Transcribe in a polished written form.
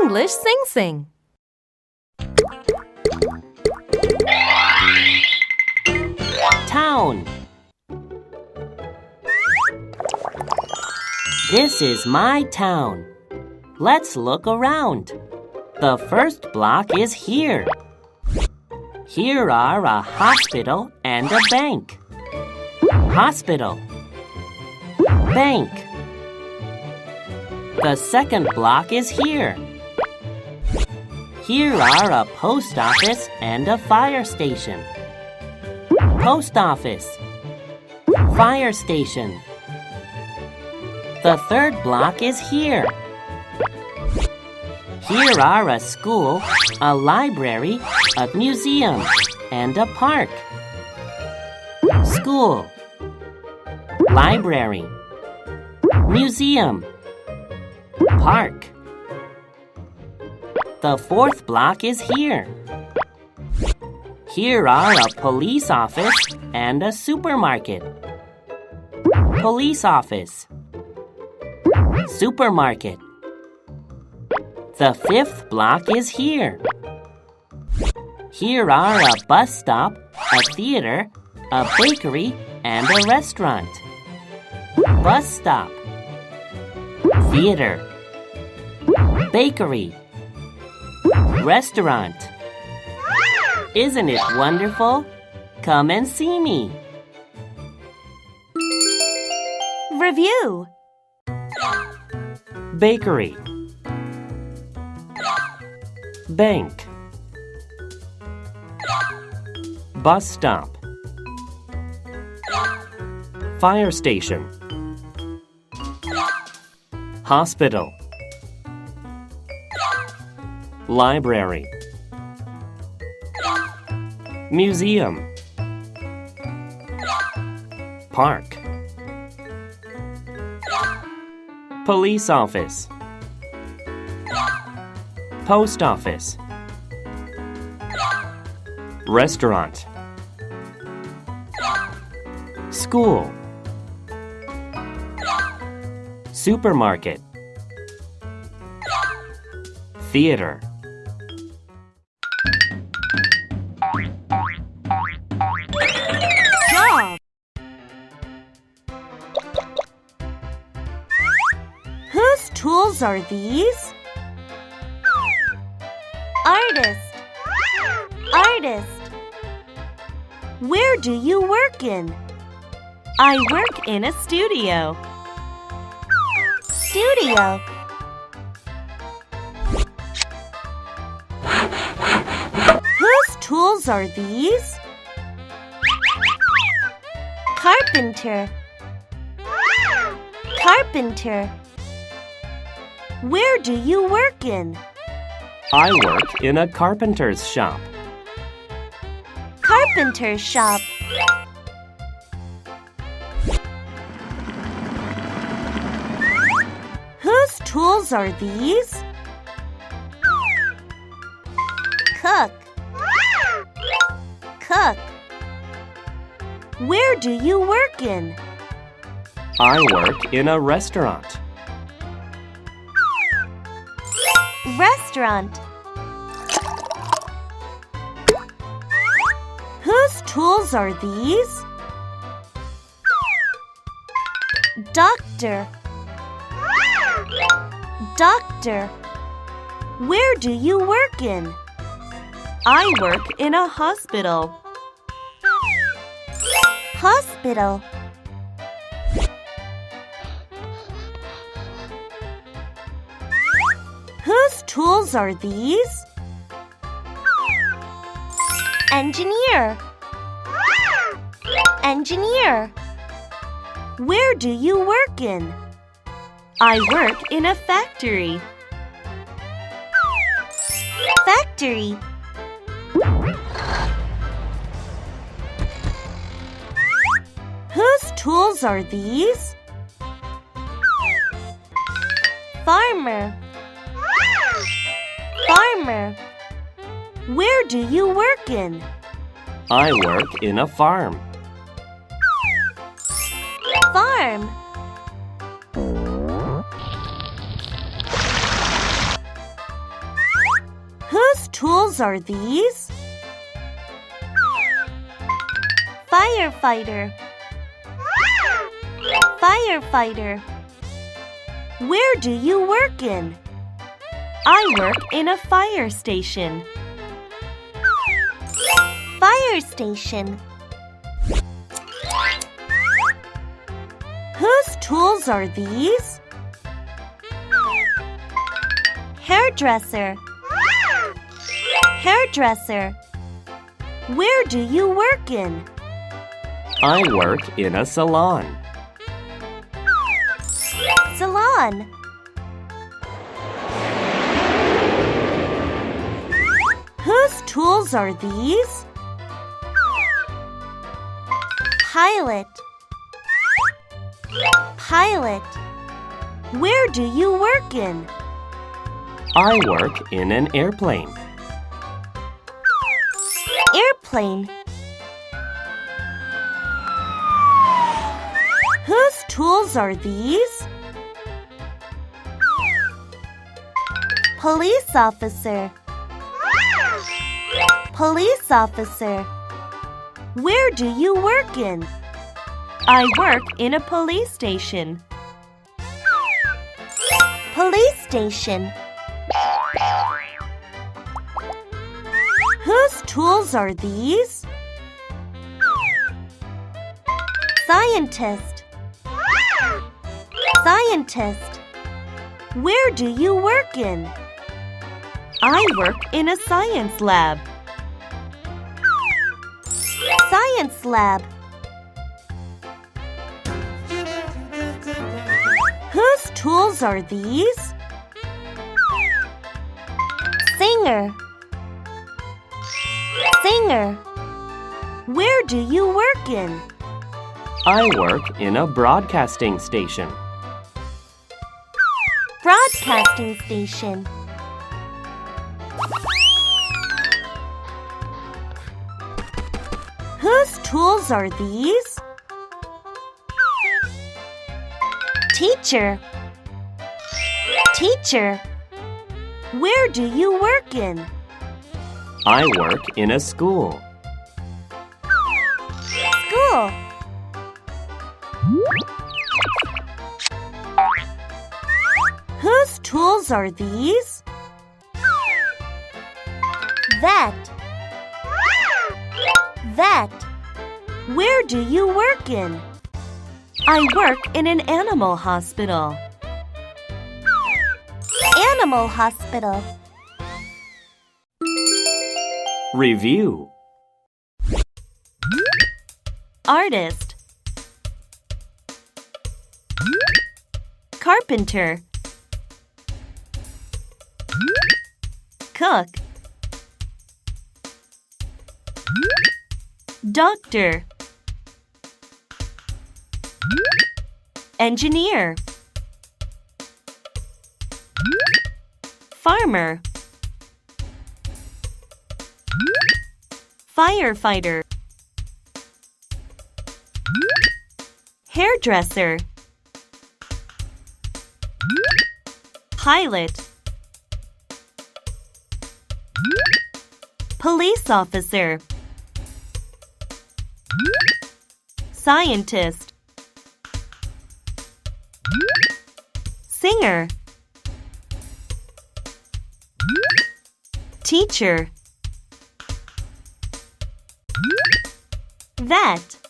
English Sing-Sing. Town. This is my town. Let's look around. The first block is here. Here are a hospital and a bank. Hospital. Bank. The second block is here. Here are a post office and a fire station. Post office. Fire station. The third block is here. Here are a school, a library, a museum, and a park. School. Library. Museum. Park. The fourth block is here. Here are a police office and a supermarket. Police office. Supermarket. The fifth block is here. Here are a bus stop, a theater, a bakery, and a restaurant. Bus stop. Theater. Bakery. Restaurant. Isn't it wonderful? Come and see me. Review. Bakery. Bank. Bus stop. Fire station. Hospital. Library. Museum. Park. Police office. Post office. Restaurant. School. Supermarket. Theater. Job. Whose tools are these? Artist. Artist. Where do you work in? I work in a studio. Studio. Whose tools are these? Carpenter. Carpenter. Where do you work in? I work in a carpenter's shop. Carpenter shop. Whose tools are these? Cook. Cook. Where do you work in? I work in a restaurant. Restaurant. Whose tools are these? Doctor. Doctor. Where do you work in? I work in a hospital. Hospital. Whose tools are these? Engineer. Engineer. Where do you work in? I work in a factory. Factory. Whose tools are these? Farmer. Farmer. Where do you work in? I work in a farm. Farm. tools are these? Firefighter. Firefighter. Where do you work in? I work in a fire station. Fire station. Whose tools are these? Hairdresser. Hairdresser. Where do you work in? I work in a salon. Salon. Whose tools are these? Pilot. Pilot. Where do you work in? I work in an airplane. Airplane. Whose tools are these? Police officer. Police officer. Where do you work in? I work in a police station. Police station. Whose tools are these? Scientist. Scientist. Where do you work in? I work in a science lab. Science lab. Whose tools are these? Singer. Singer. Where do you work in? I work in a broadcasting station. Broadcasting station. Whose tools are these? Teacher. Teacher. Where do you work in? I work in a school. School. Whose tools are these? Vet. Vet. Where do you work in? I work in an animal hospital. Animal hospital. Review. Artist. Carpenter. Cook. Doctor. Engineer. Farmer. Firefighter. Hairdresser. Pilot. Police officer. Scientist. Singer. Teacher. Vet.